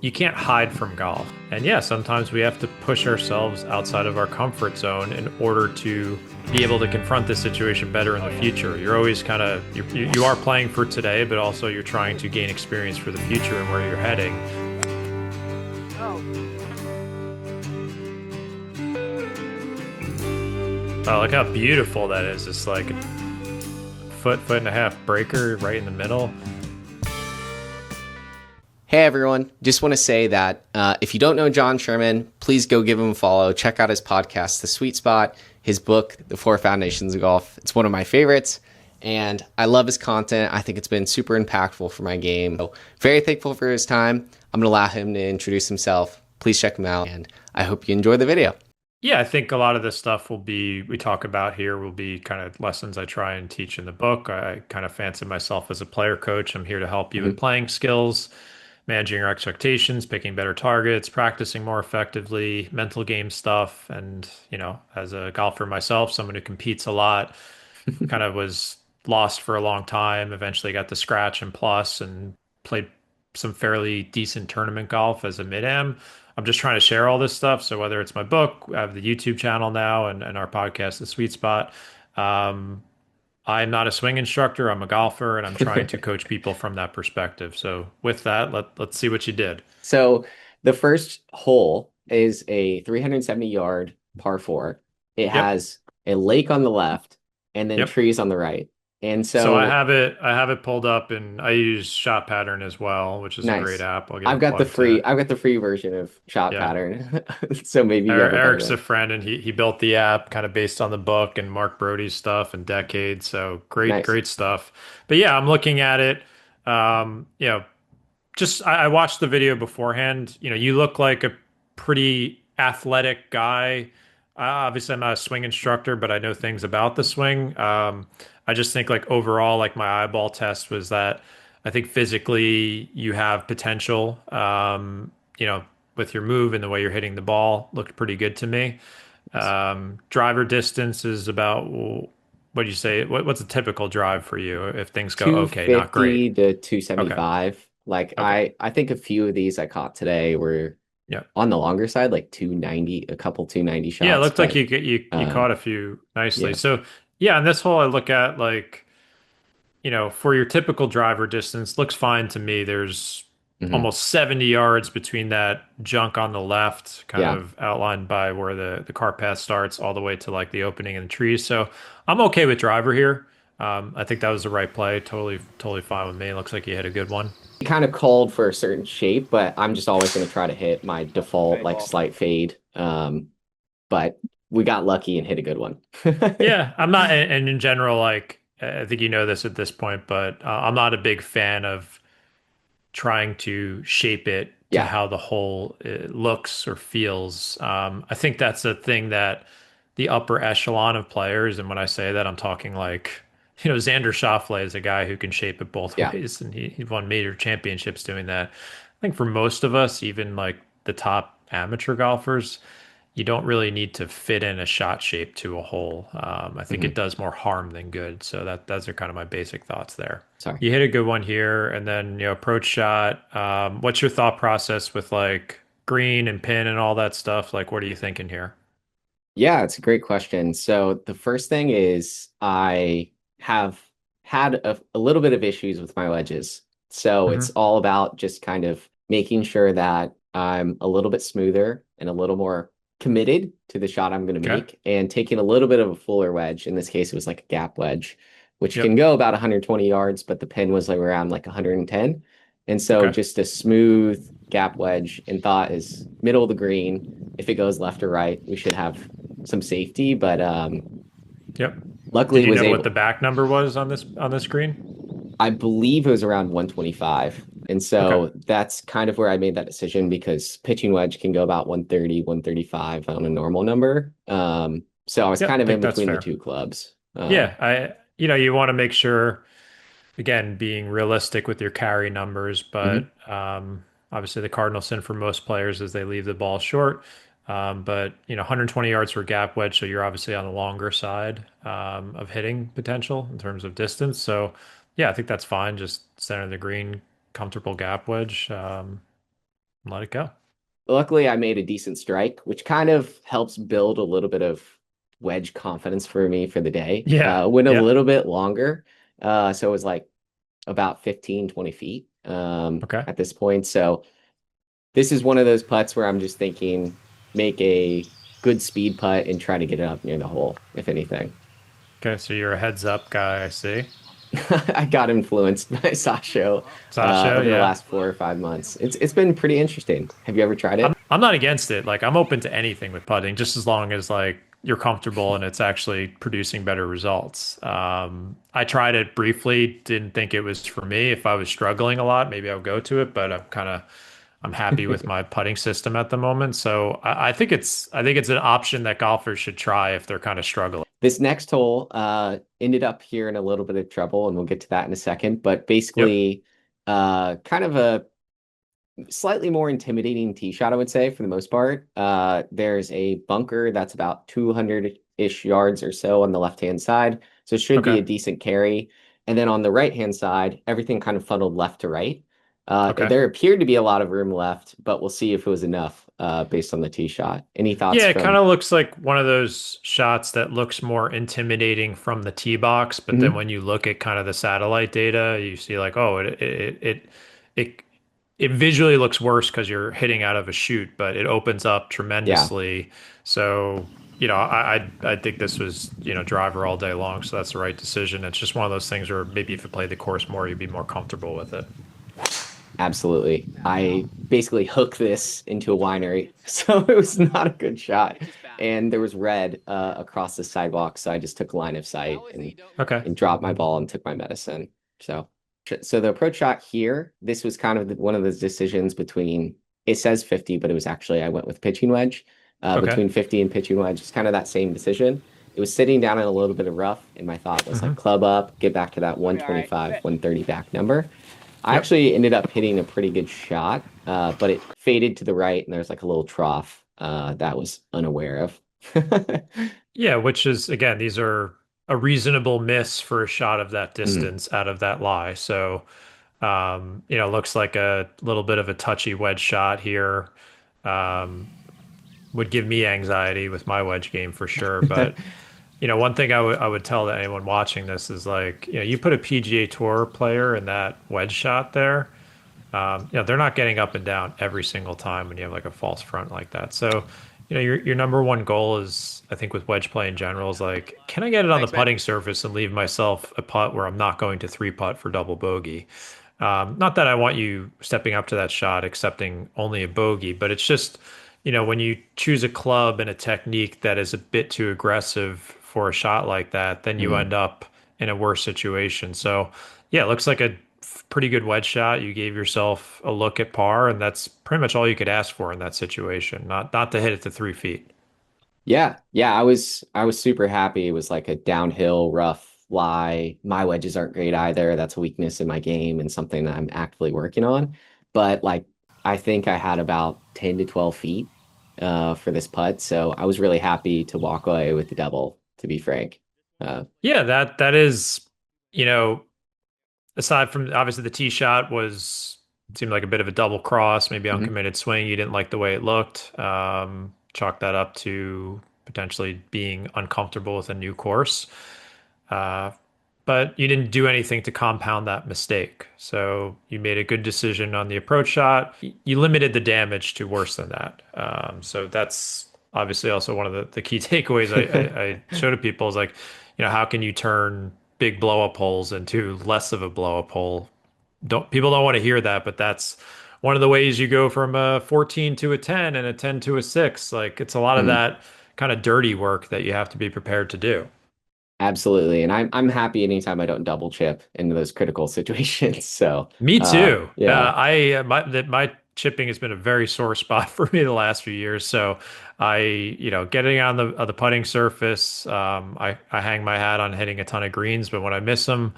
you can't hide from golf. And yeah, sometimes we have to push ourselves outside of our comfort zone in order to be able to confront this situation better in the future. You're always kind of you are playing for today, but also you're trying to gain experience for the future and where you're heading. Oh, look how beautiful that is. It's like a foot and a half breaker right in the middle. Hey everyone, just want to say that if you don't know Jon Sherman, please go give him a follow. Check out his podcast, The Sweet Spot, his book, The Four Foundations of Golf. It's one of my favorites, and I love his content. I think it's been super impactful for my game. So very thankful for his time. I'm going to allow him to introduce himself. Please check him out, and I hope you enjoy the video. Yeah, I think a lot of this stuff we talk about here will be kind of lessons I try and teach in the book. I kind of fancy myself as a player coach. I'm here to help you with Mhm. playing skills, managing your expectations, picking better targets, practicing more effectively, mental game stuff. And, as a golfer myself, someone who competes a lot, kind of was lost for a long time, eventually got the scratch and plus and played some fairly decent tournament golf as a mid-am. I'm just trying to share all this stuff. So whether it's my book, I have the YouTube channel now and our podcast, The Sweet Spot. Um, I'm not a swing instructor. I'm a golfer, and I'm trying to coach people from that perspective. So with that, let's see what you did. So the first hole is a 370 yard par four. It Yep. has a lake on the left and then Yep. trees on the right. And So I so have it pulled up, and I use Shot Pattern as well, which is a great nice. app. I'll give a plug to. I've got the free version of shot Yeah. pattern. So maybe you have a better Eric's a one. friend, and he built the app kind of based on the book and Mark Brody's stuff and Decades. So Nice. great stuff. But yeah, I'm looking at it. Just I watched the video beforehand. You look like a pretty athletic guy. Obviously, I'm not a swing instructor, but I know things about the swing. I just think like overall, like my eyeball test was that I think physically you have potential. With your move and the way you're hitting the ball, looked pretty good to me. Driver distance is about what do you say? What's a typical drive for you if things go okay, not great? 250 to Okay. 275. Like Okay. I think a few of these I caught today were Yeah. on the longer side, like 290, a couple 290 Yeah, it shots, looked like but you caught a few nicely. yeah. So yeah, and this hole I look at like, for your typical driver distance, looks fine to me. There's Hmm. almost 70 yards between that junk on the left, kind Yeah. of outlined by where the cart path starts, all the way to like the opening in the trees. So I'm okay with driver here. I think that was the right play. Totally fine with me. Looks like you hit a good one. Kind of called for a certain shape, but I'm just always going to try to hit my default like slight fade. But we got lucky and hit a good one. Yeah, I'm not, and in general, like I think you know this at this point, but I'm not a big fan of trying to shape it to Yeah. how the whole looks or feels. I think that's a thing that the upper echelon of players, and when I say that, I'm talking like, Xander Schauffele is a guy who can shape it both Yeah. ways, and he won major championships doing that. I think for most of us, even like the top amateur golfers, you don't really need to fit in a shot shape to a hole. I think it Hmm. does more harm than good. So those are kind of my basic thoughts there. Sorry. You hit a good one here, and then approach shot. What's your thought process with like green and pin and all that stuff? Like, what are you thinking here? Yeah, it's a great question. So the first thing is I have had a little bit of issues with my wedges. So it's Hmm. all about just kind of making sure that I'm a little bit smoother and a little more committed to the shot I'm going to Okay. make and taking a little bit of a fuller wedge. In this case, it was like a gap wedge, which can Yep. go about 120 yards, but the pin was like around like 110. And so Okay. just a smooth gap wedge and thought is middle of the green. If it goes left or right, we should have some safety, but Yep. Did luckily you was know what the able. back number was on this screen? I believe it was around 125. And Okay. so that's kind of where I made that decision because pitching wedge can go about 130, 135 on a normal number. So I was Yep. kind I of in think that's between the fair. two clubs. Yeah. You want to make sure, again, being realistic with your carry numbers, Mhm. but obviously the cardinal sin for most players is they leave the ball short. But 120 yards for gap wedge, so you're obviously on the longer side of hitting potential in terms of distance. So yeah, I think that's fine. Just center of the green, comfortable gap wedge. Let it go. Luckily, I made a decent strike, which kind of helps build a little bit of wedge confidence for me for the day. Yeah. Went a Yep. little bit longer. So it was like about 15, 20 feet Okay. at this point. So this is one of those putts where I'm just thinking make a good speed putt and try to get it up near the hole, if anything. Okay. So you're a heads up guy, I see. I got influenced by Sasho Sasha, over the yeah. last 4 or 5 months. It's been pretty interesting. Have you ever tried it? I'm not against it. Like I'm open to anything with putting, just as long as like you're comfortable and it's actually producing better results. I tried it briefly, didn't think it was for me. If I was struggling a lot, maybe I would go to it, but I'm happy with my putting system at the moment. So I think it's an option that golfers should try if they're kind of struggling. This next hole ended up here in a little bit of trouble, and we'll get to that in a second. But Yep. basically, kind of a slightly more intimidating tee shot, I would say, for the most part. There's a bunker that's about 200-ish yards or so on the left-hand side, so it should be a Okay. decent carry. And then on the right-hand side, everything kind of funneled left to right. Okay. There appeared to be a lot of room left, but we'll see if it was enough based on the tee shot. Any thoughts Yeah, it kind from? of looks like one of those shots that looks more intimidating from the tee box, but then Mhm. when you look at kind of the satellite data, you see like, oh, it it visually looks worse because you're hitting out of a chute, but it opens up Yeah. tremendously. So, I think this was, driver all day long, so that's the right decision. It's just one of those things where maybe if you played the course more, you'd be more comfortable with it. Absolutely. I basically hooked this into a winery, so it was not a good shot. And there was red across the sidewalk, so I just took line of sight Okay. and dropped my ball and took my medicine. So the approach shot here, this was kind of one of those decisions between it says 50, but it was actually I went with pitching wedge. Okay. Between 50 and pitching wedge, it's kind of that same decision. It was sitting down in a little bit of rough, and my thought was like Hmm. club up, get back to that 125, 130 back number. I Yep. actually ended up hitting a pretty good shot, but it faded to the right, and there's like a little trough that I was unaware of. Yeah, which is again, these are a reasonable miss for a shot of that Mhm. distance out of that lie. So, looks like a little bit of a touchy wedge shot here. Um, would give me anxiety with my wedge game for sure. But, one thing I would tell anyone watching this is like, you put a PGA Tour player in that wedge shot there. They're not getting up and down every single time when you have like a false front like that. So, your number one goal is, I think, with wedge play in general is like, can I get it on the putting surface and leave myself a putt where I'm not going to three putt for double bogey? Not that I want you stepping up to that shot accepting only a bogey, but it's just, when you choose a club and a technique that is a bit too aggressive for a shot like that, then you Mhm. end up in a worse situation. So, yeah, it looks like a pretty good wedge shot. You gave yourself a look at par, and that's pretty much all you could ask for in that situation. Not to hit it to 3 feet. Yeah, yeah, I was super happy. It was like a downhill rough lie. My wedges aren't great either. That's a weakness in my game and something that I'm actively working on. But like I think I had about 10 to 12 feet for this putt. So I was really happy to walk away with the double, to be frank. Yeah, that is, you know, aside from obviously the tee shot was seemed like a bit of a double cross, maybe Mhm. uncommitted swing. You didn't like the way it looked. Chalk that up to potentially being uncomfortable with a new course. Uh, but you didn't do anything to compound that mistake. So you made a good decision on the approach shot. You limited the damage to worse than that. So that's obviously also one of the key takeaways I show to people is like, how can you turn big blow up holes into less of a blow up hole? People don't want to hear that, but that's one of the ways you go from a 14 to a 10 and a 10 to a 6. Like it's a lot of Mhm. that kind of dirty work that you have to be prepared to do. Absolutely. And I'm happy anytime I don't double chip into those critical situations. So Me too. yeah. My chipping has been a very sore spot for me the last few years. So getting on the putting surface, I hang my hat on hitting a ton of greens, but when I miss them,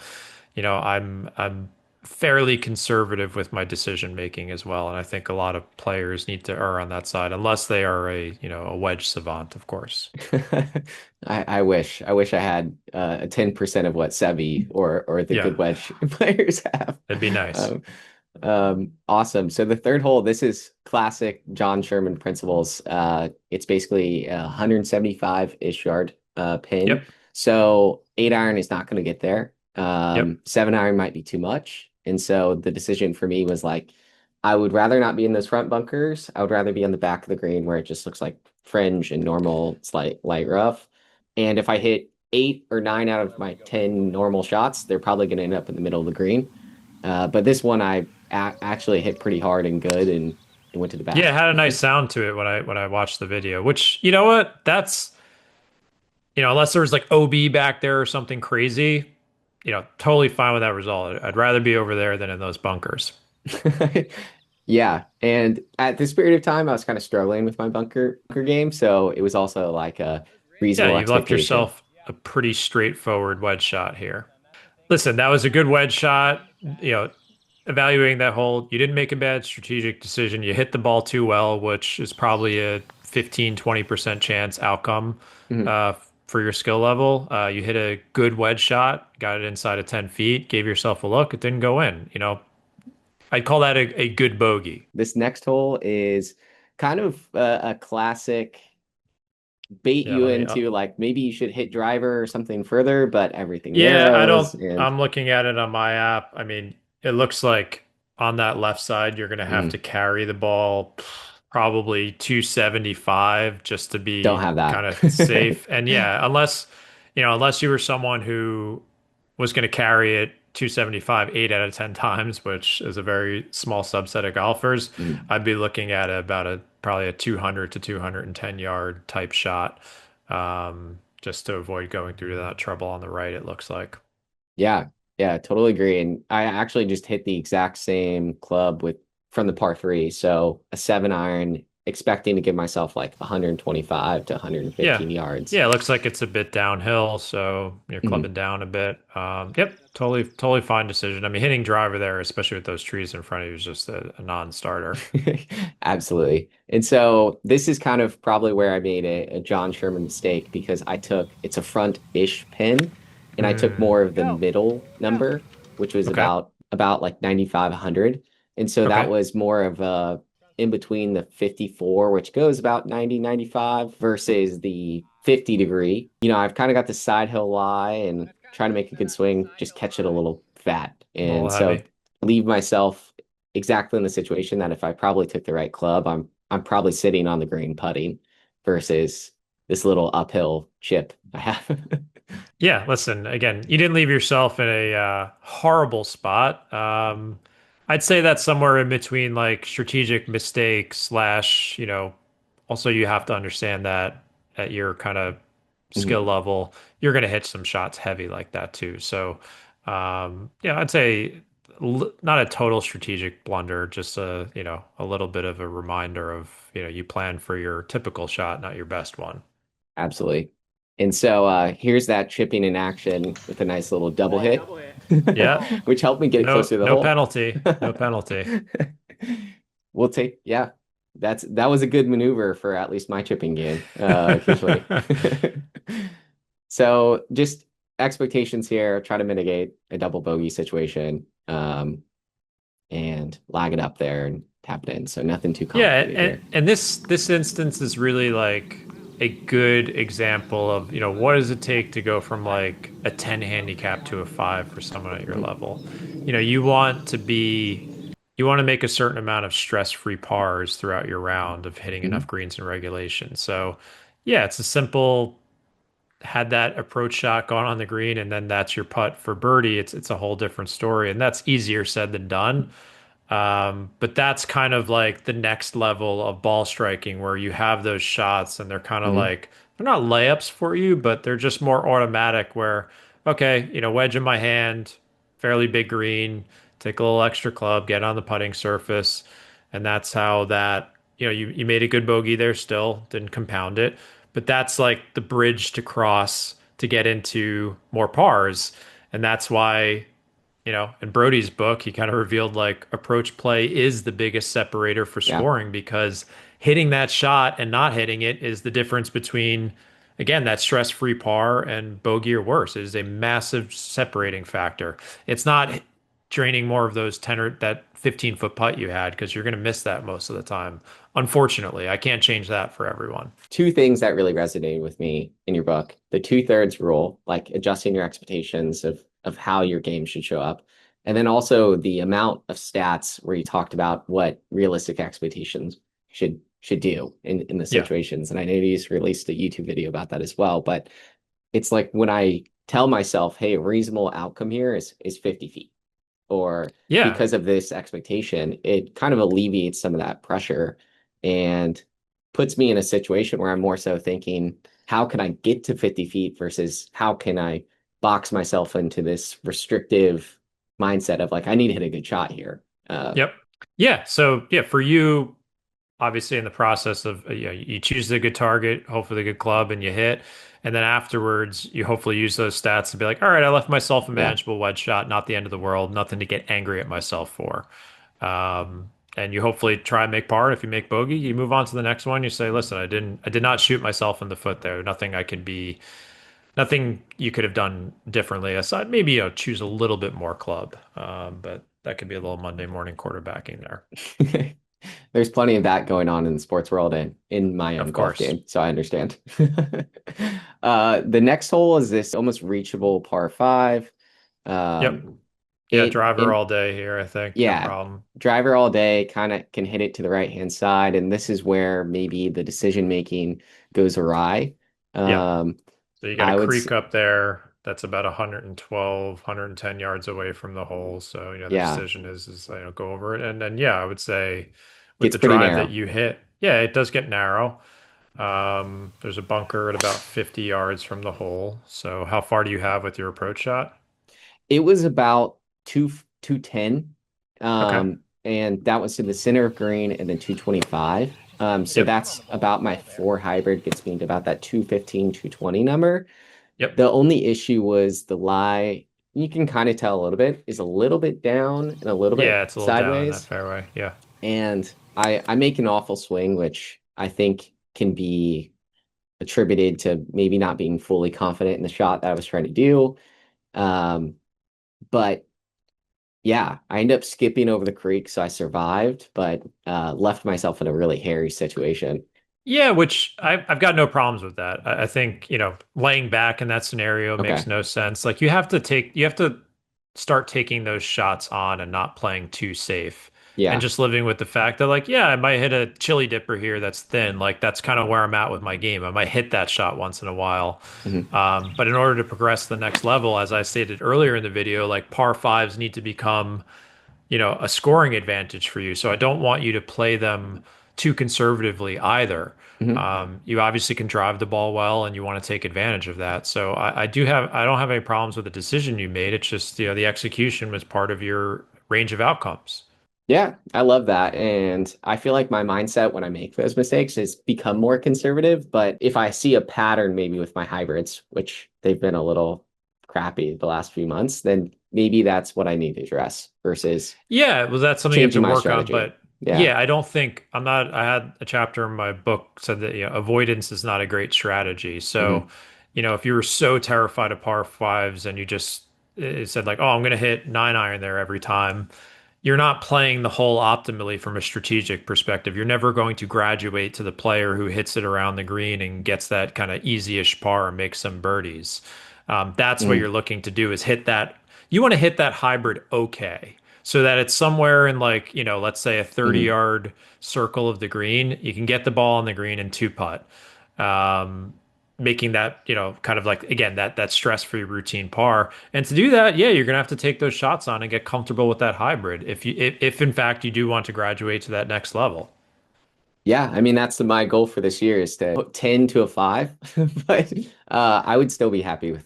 I'm fairly conservative with my decision making as well. And I think a lot of players need to err on that side, unless they are a wedge savant, of course. I wish I had a 10% of what Sevi or the good Yeah, wedge players have. it'd be nice. Um, Awesome. So the third hole, this is classic Jon Sherman principles. It's basically a 175-ish yard pin. Yep. So 8 iron is not going to get there. Yep. 7 iron might be too much. And so the decision for me was like, I would rather not be in those front bunkers. I would rather be on the back of the green where it just looks like fringe and normal, slight light rough. And if I hit 8 or 9 out of my 10 normal shots, they're probably going to end up in the middle of the green. But this one I actually hit pretty hard and good, and it went to the Yeah, it back. had a nice sound to it when I watched the video, which you know what? That's unless there was like OB back there or something crazy, totally fine with that result. I'd rather be over there than in those bunkers. Yeah, and at this period of time, I was kind of struggling with my bunker game, so it was also like a Yeah, reasonable you've left expectation. yourself a pretty straightforward wedge shot here. Listen, that was a good wedge shot. You know, evaluating that hole, you didn't make a bad strategic decision. You hit the ball too well, which is probably a 15-20% chance outcome Mhm. uh, for your skill level. You hit a good wedge shot, got it inside of 10 feet, gave yourself a look. It didn't go in. I'd call that a good bogey. This next hole is kind of a classic bait Yeah, you let me. into like maybe you should hit driver or something further, but everything Yeah, I narrows don't. and I'm looking at it on my app. I mean, it looks like on that left side, you're going to have to mm, carry the ball probably 275 just to don't be have kind of that. safe. And yeah, unless you were someone who was going to carry it 275 8 out of 10 times, which is a very small subset of golfers, Mm. I'd be looking at about a probably a 200 to 210 yard type shot, just to avoid going through that trouble on the right, it looks like. Yeah, yeah, totally agree. And I actually just hit the exact same club with from the par three. So a 7 iron, expecting to give myself like 125 to Yeah. 115 yards. Yeah, it looks like it's a bit downhill, so you're Mhm. clubbing down a bit. Yep, totally fine decision. I mean, hitting driver there, especially with those trees in front of you, is just a non-starter. Absolutely. And so this is kind of probably where I made a John Sherman mistake because it's a front-ish pin, and I took Hmm. more of the middle number, which was Okay. about like 95, 100. And so that Okay. was more of a in between the 54, which goes about 90, 95, versus the 50 degree. I've kind of got the side hill lie and trying to make a good swing, just catch it a little fat. A little And so heavy. leave myself exactly in the situation that if I probably took the right club, I'm probably sitting on the green putting versus this little uphill chip I have. Yeah, listen, again, you didn't leave yourself in a horrible spot. I'd say that's somewhere in between like strategic mistake slash, also you have to understand that at your kind of skill Mhm. level, you're going to hit some shots heavy like that too. So, yeah, I'd say not a total strategic blunder, just a little bit of a reminder of, you plan for your typical shot, not your best one. Absolutely. And so here's that chipping in action with a nice little double hit, Yeah, which helped me get it closer to the no hole. penalty, no penalty. We'll take, yeah, that was a good maneuver for at least my chipping game, occasionally. So just expectations here, try to mitigate a double bogey situation, and lag it up there and tap it in. So nothing too Yeah, complicated and here. and this instance is really like a good example of, what does it take to go from like a 10 handicap to a 5 for someone at your Mhm. level. You want to make a certain amount of stress-free pars throughout your round of hitting enough Mhm. greens and regulation. So, yeah, it's a simple had that approach shot gone on the green and then that's your putt for birdie. It's a whole different story, and that's easier said than done. But that's kind of like the next level of ball striking where you have those shots and they're kind of Mhm. like, they're not layups for you, but they're just more automatic where, okay, wedge in my hand, fairly big green, take a little extra club, get on the putting surface. And that's how that, you made a good bogey there still, didn't compound it. But that's like the bridge to cross to get into more pars. And that's why in Brody's book, he kind of revealed like approach play is the biggest separator for Yeah. scoring because hitting that shot and not hitting it is the difference between, again, that stress-free par and bogey or worse. It is a massive separating factor. It's not. draining more of those 10 or that 15-foot putt you had because you're going to miss that most of the time. Unfortunately, I can't change that for everyone. Two things that really resonated with me in your book: the two-thirds rule, like adjusting your expectations of how your game should show up, and then also the amount of stats where you talked about what realistic expectations should do in the Yeah. situations. And I know you just released a YouTube video about that as well, but it's like when I tell myself, hey, a reasonable outcome here is 50 feet, or Yeah. because of this expectation, it kind of alleviates some of that pressure and puts me in a situation where I'm more so thinking, how can I get to 50 feet versus how can I box myself into this restrictive mindset of like, I need to hit a good shot here. Yep. Yeah. So, yeah, for you, obviously in the process of you choose the good target, hopefully the good club, and you hit, and then afterwards you hopefully use those stats to be like, all right, I left myself a Yeah. manageable wedge shot, not the end of the world, nothing to get angry at myself for. And you hopefully try and make par. If you make bogey, you move on to the next one. You say, listen, I did not shoot myself in the foot there. Nothing you could have done differently aside maybe choose a little bit more club, but that could be a little Monday morning quarterbacking there. There's plenty of that going on in the sports world and in my own Of golf course. game, so I understand. The next hole is this almost reachable par five. Yep. Um, Yeah, it driver in all day here, I think. No Yeah, problem. driver all day, kind of can hit it to the right hand side, and this is where maybe the decision making goes awry. Yeah. Um, So you got a I would, creek up there that's about 112, 110 yards away from the hole. So, the yeah, decision is go over it. And then, yeah, I would say with gets the pretty drive that narrow. you hit, yeah, it does get narrow. There's a bunker at about 50 yards from the hole. So how far do you have with your approach shot? It was about 210. Okay. And that was to the center of green and then 225. So Yep. that's about my four hybrid gets me to about that 215, 220 number. Yep. The only issue was the lie. You can kind of tell a little bit is a little bit down and a little bit Yeah, it's a little down in that sideways. fairway. Yeah. And I make an awful swing, which I think can be attributed to maybe not being fully confident in the shot that I was trying to do. Um, but yeah, I ended up skipping over the creek, so I survived, but left myself in a really hairy situation. Yeah, which I've got no problems with that. I think, laying back in that scenario makes Okay. no sense. Like you have to start taking those shots on and not playing too safe and Yeah. just living with the fact that like, yeah, I might hit a chili dipper here that's thin. Like that's kind of where I'm at with my game. I might hit that shot once in a while. Mhm. But in order to progress to the next level, as I stated earlier in the video, like par fives need to become a scoring advantage for you. So I don't want you to play them too conservatively either. Mhm. You obviously can drive the ball well, and you want to take advantage of that. So I don't have any problems with the decision you made. It's just, the execution was part of your range of outcomes. Yeah, I love that. And I feel like my mindset when I make those mistakes is become more conservative. But if I see a pattern maybe with my hybrids, which they've been a little crappy the last few months, then maybe that's what I need to address versus Yeah, well, that's something you have changing to my work on. strategy. But Yeah. yeah, I don't think I'm not. I had a chapter in my book said that avoidance is not a great strategy. So, Hmm. if you were so terrified of par fives and you just it said like, oh, I'm going to hit 9-iron there every time, you're not playing the hole optimally from a strategic perspective. You're never going to graduate to the player who hits it around the green and gets that kind of easy-ish par and makes some birdies. That's what you're Hmm. looking to do is hit that. You want to hit that hybrid okay, so that it's somewhere in like, let's say a 30 Hmm. yard circle of the green. You can get the ball on the green and two putt. Um, Making that, kind of like again that stress-free routine par. And to do that, yeah, you're gonna have to take those shots on and get comfortable with that hybrid if in fact you do want to graduate to that next level. Yeah, I mean that's my goal for this year is to put 10 to a 5. But I would still be happy with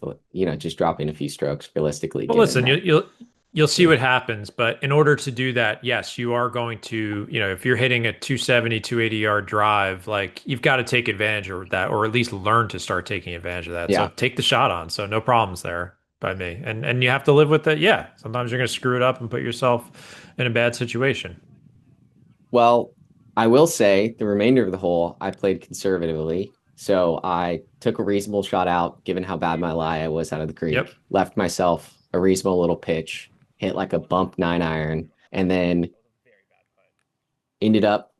just dropping a few strokes realistically Well, given listen, that. you'll see Yeah. what happens, but in order to do that, yes, you are going to, if you're hitting a 270, 280 yard drive, like you've got to take advantage of that, or at least learn to start taking advantage of that. So Yeah. take the shot on. So no problems there by me. And you have to live with it. Yeah, sometimes you're going to screw it up and put yourself in a bad situation. Well, I will say the remainder of the hole I played conservatively. So I took a reasonable shot out, given how bad my lie I was out of the Yep. creek, left myself a reasonable little pitch, hit like a bump 9 iron, and then ended up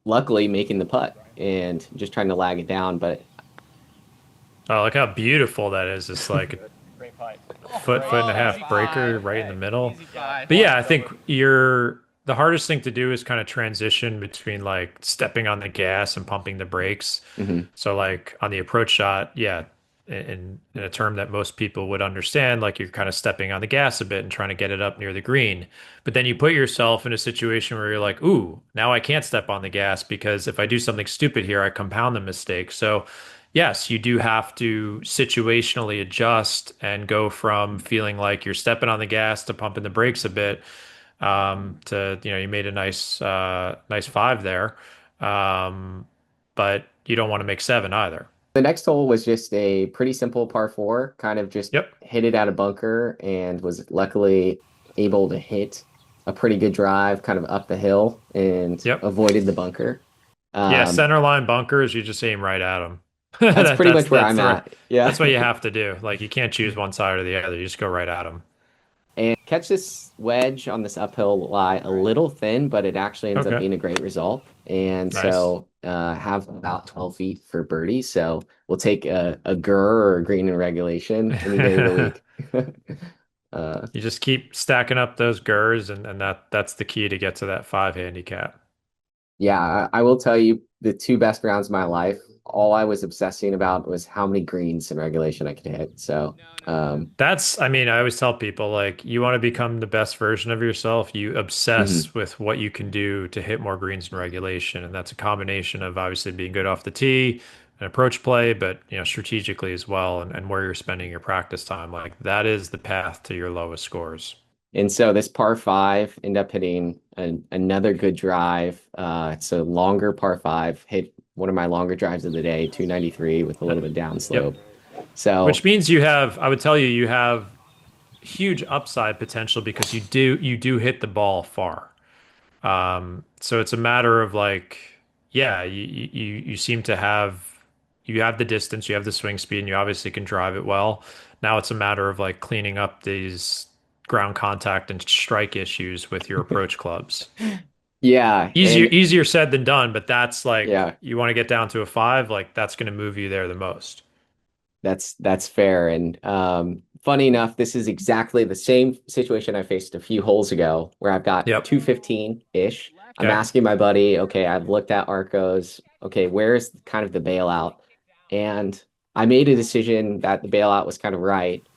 luckily making the putt and just trying to lag it down. But Oh, look how beautiful that is. It's like a foot and a half breaker right in the middle. But yeah, I think the hardest thing to do is kind of transition between like stepping on the gas and pumping the brakes. mhm. So like on the approach shot, yeah, in a term that most people would understand, like you're kind of stepping on the gas a bit and trying to get it up near the green. But then you put yourself in a situation where you're like, ooh, now I can't step on the gas because if I do something stupid here, I compound the mistake. So yes, you do have to situationally adjust and go from feeling like you're stepping on the gas to pumping the brakes a bit, to, you made a nice five there. But you don't want to make seven either. The next hole was just a pretty simple par four, kind of just Yep. hit it out of bunker and was luckily able to hit a pretty good drive kind of up the hill and Yep. avoided the bunker. Yeah, Um, center line bunkers, you just aim right at them. that's That pretty that's much where that's I'm the at. Yeah. that's what you have to do. Like you can't choose one side or the other. You just go right at them. And catch this wedge on this uphill lie a little thin, but it actually ends up Okay. being a great result. And Nice. so have about 12 feet for birdie. So we'll take a GUR or a green in regulation any day of the week. Uh, You just keep stacking up those GURs and that's the key to get to that five handicap. yeah, I will tell you the two best rounds of my life. All I was obsessing about was how many greens in regulation I could hit. So, I mean, I always tell people like you want to become the best version of yourself, you mhm. obsess with what you can do to hit more greens in regulation. And that's a combination of obviously being good off the tee and approach play, but strategically as well and where you're spending your practice time. Like that is the path to your lowest scores. And so this par five ended up hitting another good drive. It's a longer par five, hit one of my longer drives of the day, 293 with a little bit Yep. downslope. So, Which means I would tell you, you have huge upside potential because you do hit the ball far. So it's a matter of like, yeah, you seem to you have the distance, you have the swing speed, and you obviously can drive it well. Now it's a matter of like cleaning up these ground contact and strike issues with your approach clubs. yeah, Easier and easier said than done, but that's like yeah, you want to get down to a five, like that's going to move you there the most. that's fair. And funny enough, this is exactly the same situation I faced a few holes ago where I've got Yep. 215-ish. I'm Okay. asking my buddy, okay, I've looked at Arcos. Okay, where's kind of the bailout? And I made a decision that the bailout was kind of right,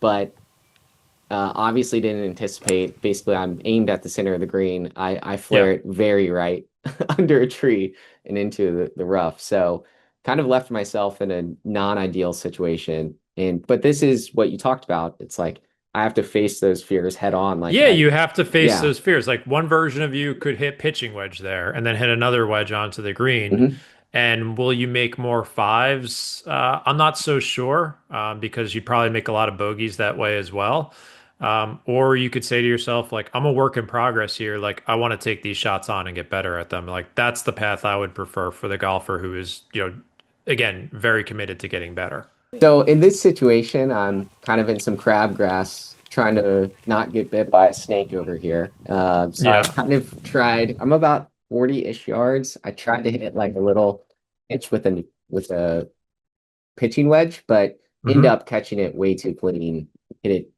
but obviously didn't anticipate. Basically, I'm aimed at the center of the green. I Yeah. flare it very right under a tree and into the rough. So kind of left myself in a non-ideal situation. And but this is what you talked about. It's like I have to face those fears head on. Like Yeah, you have to face yeah. those fears. Like one version of you could hit pitching wedge there and then hit another wedge onto the green. Mhm. And will you make more fives? I'm not so sure, because you'd probably make a lot of bogeys that way as well. Or you could say to yourself, like, I'm a work in progress here. Like, I want to take these shots on and get better at them. Like, that's the path I would prefer for the golfer who is, again, very committed to getting better. So in this situation, I'm kind of in some crabgrass, trying to not get bit by a snake over here. So I Yeah. kind of tried. I'm about 40-ish yards. I tried to hit like a little pitch with a pitching wedge, but end hmm up catching it way too clean. Hit it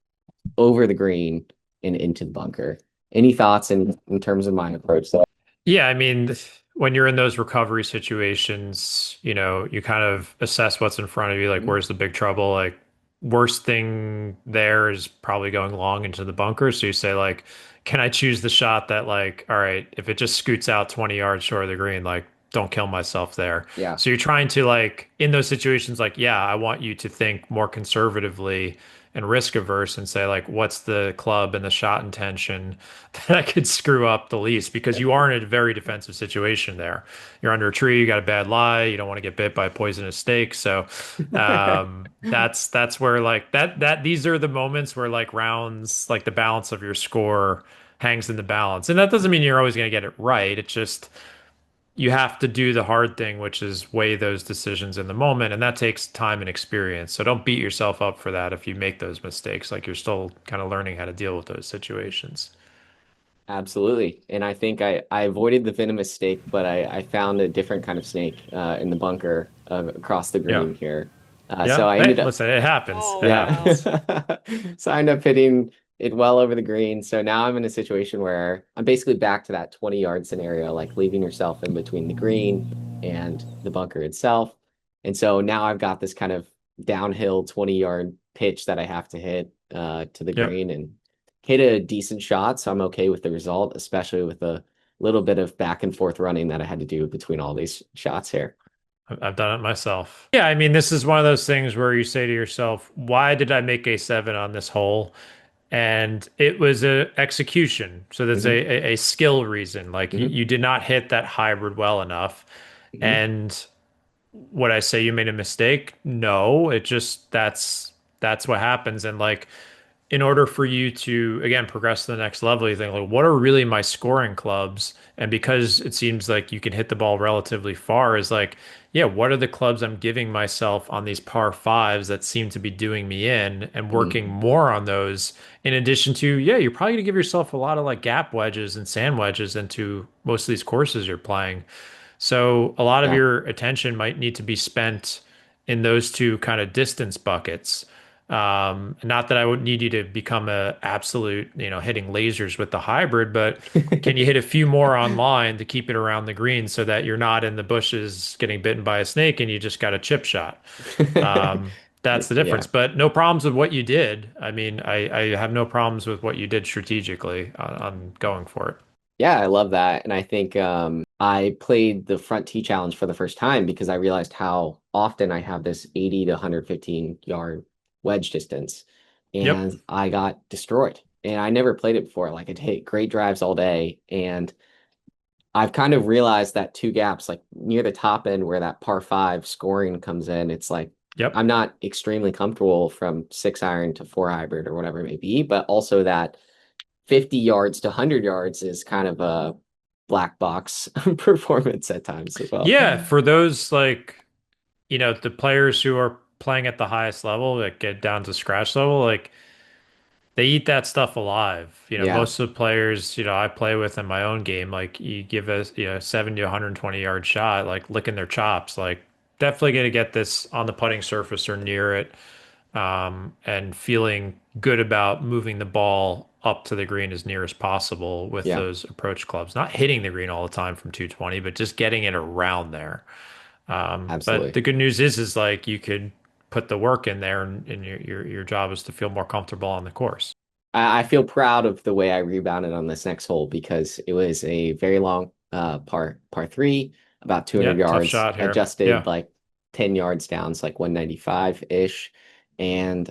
over the green and into the bunker. Any thoughts in terms of my approach? So, Yeah, I mean, when you're in those recovery situations, you kind of assess what's in front of you, like where's the big trouble? Like worst thing there is probably going long into the bunker. So you say like, can I choose the shot that like, all right, if it just scoots out 20 yards short of the green, like don't kill myself there. yeah. So you're trying to like in those situations, like, yeah, I want you to think more conservatively and risk averse and say like, what's the club and the shot intention that could screw up the least because you are in a very defensive situation there. You're under a tree, you got a bad lie, you don't want to get bit by a poisonous snake. So that's where like that these are the moments where like rounds like the balance of your score hangs in the balance. And that doesn't mean you're always going to get it right. It's just you have to do the hard thing, which is weigh those decisions in the moment, and that takes time and experience. So don't beat yourself up for that if you make those mistakes. Like you're still kind of learning how to deal with those situations. Absolutely. And I think I avoided the venomous snake, but I found a different kind of snake in the bunker across the Yeah. green here. So Yeah. I Hey, ended up, listen, it happens. It yeah. happens. So I ended up hitting it well over the green. So now I'm in a situation where I'm basically back to that 20-yard scenario, like leaving yourself in between the green and the bunker itself. And so now I've got this kind of downhill 20-yard pitch that I have to hit to the Yep. green and hit a decent shot. So I'm okay with the result, especially with a little bit of back and forth running that I had to do between all these shots here. I've done it myself. Yeah, I mean, this is one of those things where you say to yourself, why did I make a seven on this hole? And it was a execution. So there's Hmm. a skill reason. Like Hmm. you did not hit that hybrid well enough. Hmm. And would I say you made a mistake? No, it just that's what happens. And like in order for you to again progress to the next level, you think like, what are really my scoring clubs? And because it seems like you can hit the ball relatively far, is like, yeah, what are the clubs I'm giving myself on these par fives that seem to be doing me in and working Hmm. more on those in addition to, yeah, you're probably gonna give yourself a lot of like gap wedges and sand wedges into most of these courses you're playing. So a lot of Yeah. your attention might need to be spent in those two kind of distance buckets. Not that I would need you to become a absolute, hitting lasers with the hybrid, but can you hit a few more online to keep it around the green so that you're not in the bushes getting bitten by a snake and you just got a chip shot? That's the difference. Yeah. But no problems with what you did. I mean, I have no problems with what you did strategically on going for it. Yeah, I love that. And I think I played the front tee challenge for the first time because I realized how often I have this 80 to 115-yard wedge distance. Yep. And I got destroyed. And I never played it before. Like I'd hit great drives all day. And I've kind of realized that two gaps, like near the top end where that par five scoring comes in, it's like Yep. I'm not extremely comfortable from 6 iron to four hybrid or whatever it may be, but also that 50 yards to 100 yards is kind of a black box performance at times as well. Yeah, for those like, the players who are playing at the highest level that get down to scratch level, like they eat that stuff alive. Yeah, Most of the players, I play with in my own game, like you give us, 70 to 120 yard shot, like licking their chops, like definitely going to get this on the putting surface or near it, and feeling good about moving the ball up to the green as near as possible with yeah, those approach clubs. Not hitting the green all the time from 220, but just getting it around there. But absolutely. the good news is like you could put the work in there, and your job is to feel more comfortable on the course. I feel proud of the way I rebounded on this next hole because it was a very long par three, about 200 Yeah, tough yards, shot here. adjusted Yeah. like 10 yards down, it's like 195-ish. And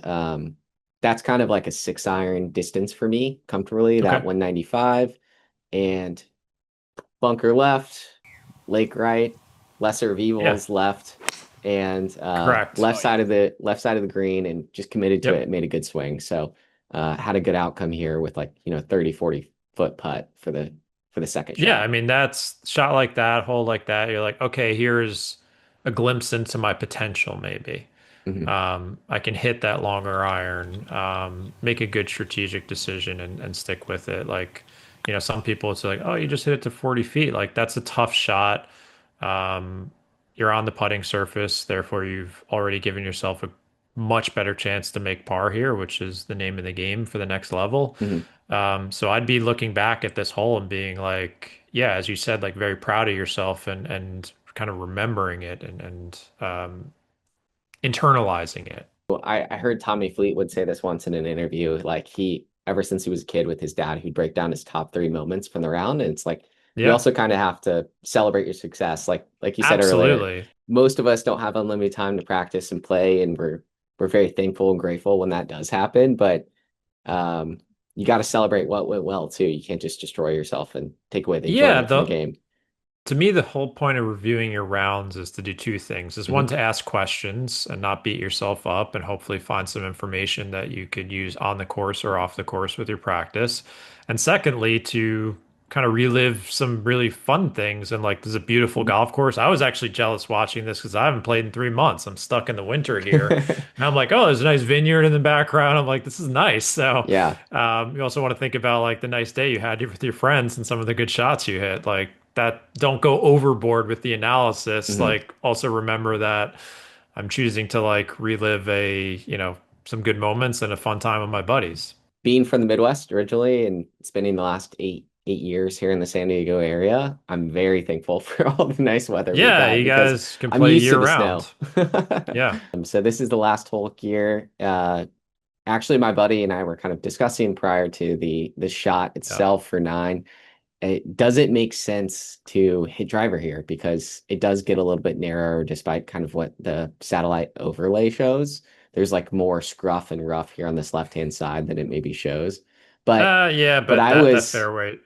that's kind of like a 6 iron distance for me comfortably, that Okay. 195. And bunker left, lake right, lesser of Yeah. evils left, and Correct. left side of the green, and just committed to it. Yep. Made a good swing. So had a good outcome here with like 30, 40 foot putt for the second Yeah. I shot. mean, that's shot like that, hole like that. You're like, okay, here's a glimpse into my potential, maybe. Hmm. I can hit that longer iron, make a good strategic decision and stick with it. Like, some people it's like, oh, you just hit it to 40 feet. Like that's a tough shot. Um, you're on the putting surface, therefore you've already given yourself a much better chance to make par here, which is the name of the game for the next level. Hmm. So I'd be looking back at this hole and being like, yeah, as you said, like very proud of yourself and kind of remembering it and internalizing it. Well, I heard Tommy Fleetwood say this once in an interview. Like ever since he was a kid with his dad, he'd break down his top three moments from the round, and it's like you Yeah, also kind of have to celebrate your success. Like you said earlier, absolutely. most of us don't have unlimited time to practice and play, and we're very thankful and grateful when that does happen. But um, you got to celebrate what went well too. You can't just destroy yourself and take away the Yeah, enjoyment from the the game. to me the whole point of reviewing your rounds is to do two things. Is one Hmm. to ask questions and not beat yourself up and hopefully find some information that you could use on the course or off the course with your practice. And secondly, to kind of relive some really fun things. And like, there's a beautiful golf course. I was actually jealous watching this because I haven't played in 3 months. I'm stuck in the winter here. And I'm like, oh, there's a nice vineyard in the background. I'm like, this is nice. So, Yeah. you also want to think about like the nice day you had with your friends and some of the good shots you hit. Like, that, don't go overboard with the analysis. Hmm. Like, also remember that I'm choosing to like relive some good moments and a fun time with my buddies. Being from the Midwest originally and spending the last eight years here in the San Diego area, I'm very thankful for all the nice weather we've Yeah, had you because guys can I'm play used to year the snow. round. Yeah. So this is the last hole here. Actually, my buddy and I were kind of discussing prior to the shot Yeah. itself for nine. It doesn't make sense to hit driver here because it does get a little bit narrower despite kind of what the satellite overlay shows. There's like more scruff and rough here on this left-hand side than it maybe shows. But Yeah, but but I that was fairway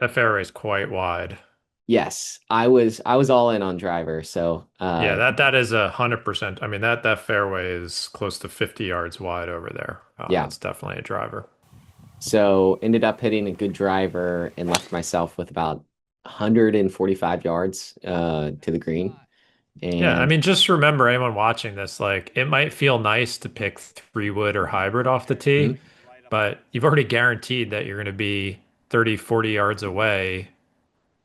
is quite wide. yes, I was all in on driver. So Yeah, that is 100%. I mean, that fairway is close to 50 yards wide over there. yeah. That's definitely a driver. So ended up hitting a good driver and left myself with about 145 yards to the green. Yeah, I And mean, just remember anyone watching this, like it might feel nice to pick three wood or hybrid off the tee, mhm, but you've already guaranteed that you're going to be 30, 40 yards away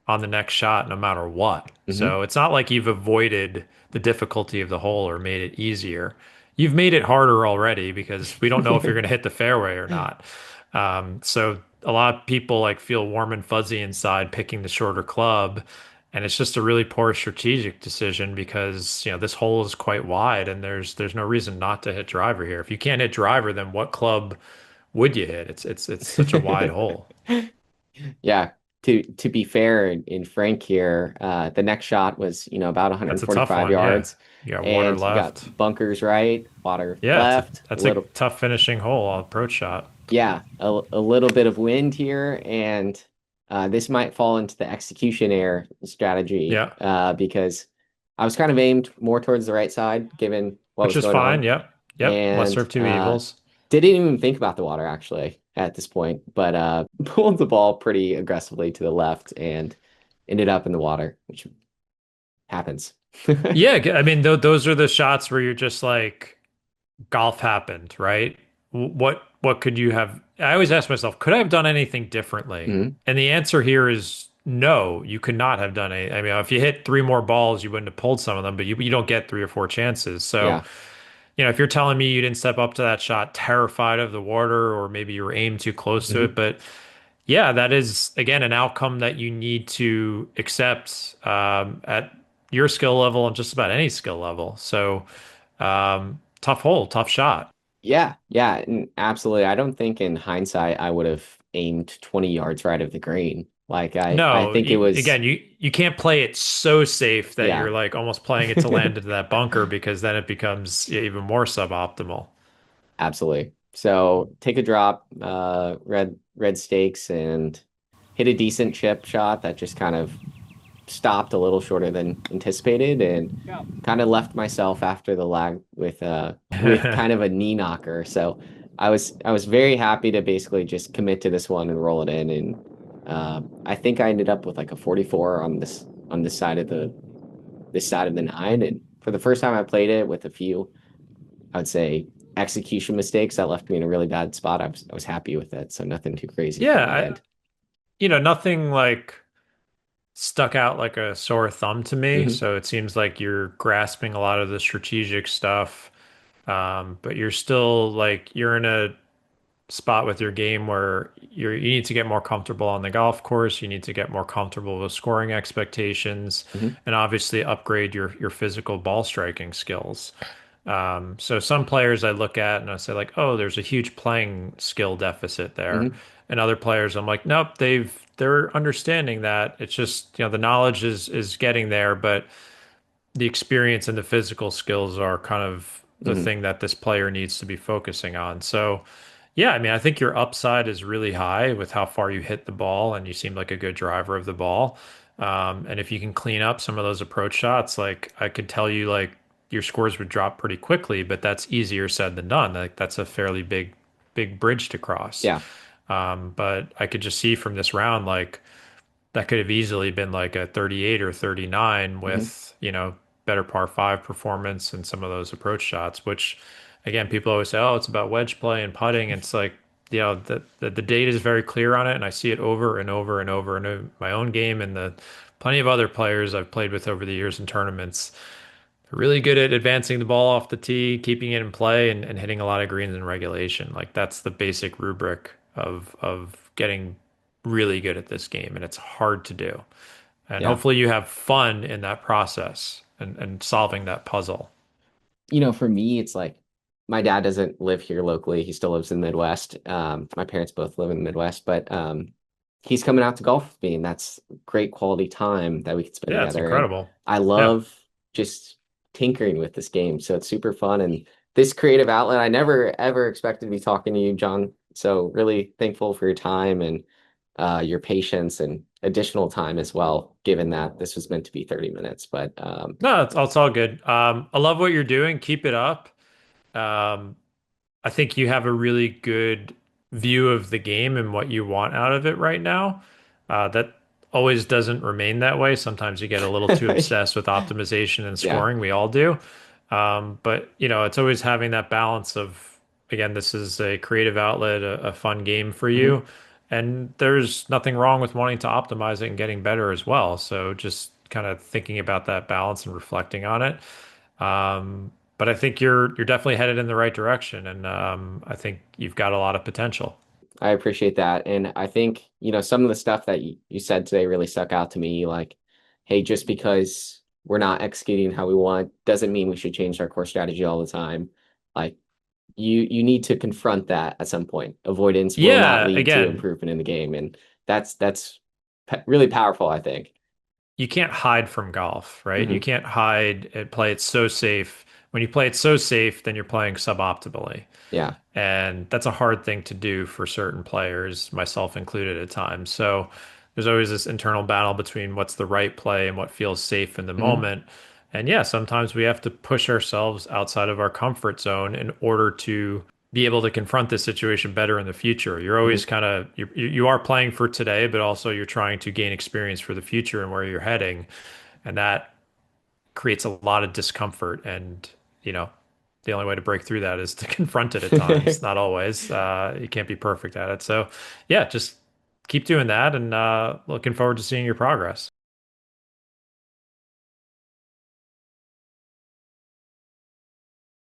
on the next shot no matter what. mhm. So it's not like you've avoided the difficulty of the hole or made it easier. You've made it harder already because we don't know if you're going to hit the fairway or not. So a lot of people like feel warm and fuzzy inside picking the shorter club. And it's just a really poor strategic decision because, this hole is quite wide and there's no reason not to hit driver here. If you can't hit driver, then what club would you hit? It's such a wide hole. Yeah, to be fair and frank here, the next shot was, about That's a tough 145 one. Yeah. yards, You got water and you got left. bunkers right, water Yeah, left, a that's a little, tough finishing hole approach shot. yeah, a little bit of wind here, and this might fall into the execution error strategy Yeah, because I was kind of aimed more towards the right side given what which was is going fine. on, Yep. Yep. Lesser and of two evils. didn't even think about the water actually at this point, but pulled the ball pretty aggressively to the left and ended up in the water, which happens. Yeah, I mean, th those are the shots where you're just like, golf happened, right? What could you have? I always ask myself, could I have done anything differently? Mhm. And the answer here is no, you could not have done any. I mean, if you hit three more balls, you wouldn't have pulled some of them, but you don't get three or four chances. So, Yeah. if you're telling me you didn't step up to that shot terrified of the water, or maybe you were aimed too close to it, Mhm. but yeah, that is again an outcome that you need to accept at your skill level and just about any skill level. So, tough hole, tough shot. Yeah, yeah, and absolutely. I don't think in hindsight I would have aimed 20 yards right of the green. Like I No, think it was again, you can't play it so safe that yeah. you're like almost playing it to land into that bunker because then it becomes even more suboptimal. Absolutely. So take a drop, red stakes and hit a decent chip shot that just kind of stopped a little shorter than anticipated and kind of left myself after the lag with kind of a knee knocker. So I was very happy to basically just commit to this one and roll it in and I think I ended up with like a 44 on this side of the nine and for the first time I played it with a few I would say execution mistakes that left me in a really bad spot. I was happy with it, so nothing too crazy from Yeah, my end. nothing like stuck out like a sore thumb to me. Hmm. So it seems like you're grasping a lot of the strategic stuff, but you're still like you're in a spot with your game where you need to get more comfortable on the golf course. You need to get more comfortable with scoring expectations, Hmm. and obviously upgrade your physical ball striking skills. So some players I look at and I say like, oh, there's a huge playing skill deficit there. Hmm. And other players, I'm like, nope, they're understanding that. It's just, the knowledge is getting there, but the experience and the physical skills are kind of the Hmm. thing that this player needs to be focusing on. So, yeah, I mean, I think your upside is really high with how far you hit the ball, and you seem like a good driver of the ball. And if you can clean up some of those approach shots, like I could tell you, like your scores would drop pretty quickly, but that's easier said than done. Like that's a fairly big bridge to cross. Yeah. But I could just see from this round, like that could have easily been like a 38 or 39 Hmm. with, better par five performance and some of those approach shots, which again, people always say, oh, it's about wedge play and putting. And it's like, the data is very clear on it. And I see it over and over and over in my own game and the plenty of other players I've played with over the years in tournaments. They're really good at advancing the ball off the tee, keeping it in play and hitting a lot of greens in regulation. Like that's the basic rubric of getting really good at this game, and it's hard to do. And Yeah. hopefully you have fun in that process and solving that puzzle. For me, it's like my dad doesn't live here locally. He still lives in the Midwest. My parents both live in the Midwest, but he's coming out to golf with me, and that's great quality time that we can spend Yeah, it's together. And incredible. I Yeah. love just tinkering with this game. So it's super fun. And this creative outlet, I never ever expected to be talking to you, John. So really thankful for your time and your patience and additional time as well, given that this was meant to be 30 minutes. But No, it's all good. I love what you're doing. Keep it up. Um, I think you have a really good view of the game and what you want out of it right now. That always doesn't remain that way. Sometimes you get a little too obsessed with optimization and yeah. scoring. We all do. But it's always having that balance of, again, this is a creative outlet, a fun game for Mhm. you. And there's nothing wrong with wanting to optimize it and getting better as well. So just kind of thinking about that balance and reflecting on it. But I think you're definitely headed in the right direction, and I think you've got a lot of potential. I appreciate that. And I think, some of the stuff that you said today really stuck out to me. Like, hey, just because we're not executing how we want doesn't mean we should change our core strategy all the time. Like, you need to confront that at some point. Avoidance will not Yeah, lead to again, improvement in the game. And that's really powerful, I think. you can't hide from golf, right? You Hmm. can't hide and play it so safe. When you play it so safe, then you're playing suboptimally. Yeah. And that's a hard thing to do for certain players, myself included at times. So there's always this internal battle between what's the right play and what feels safe in the Hmm. moment. And yeah, sometimes we have to push ourselves outside of our comfort zone in order to be able to confront this situation better in the future. You're Hmm. always kind of you are playing for today, but also you're trying to gain experience for the future and where you're heading. And that creates a lot of discomfort. And, you know, the only way to break through that is to confront it at times, not always. You can't be perfect at it. So, yeah, just keep doing that and looking forward to seeing your progress.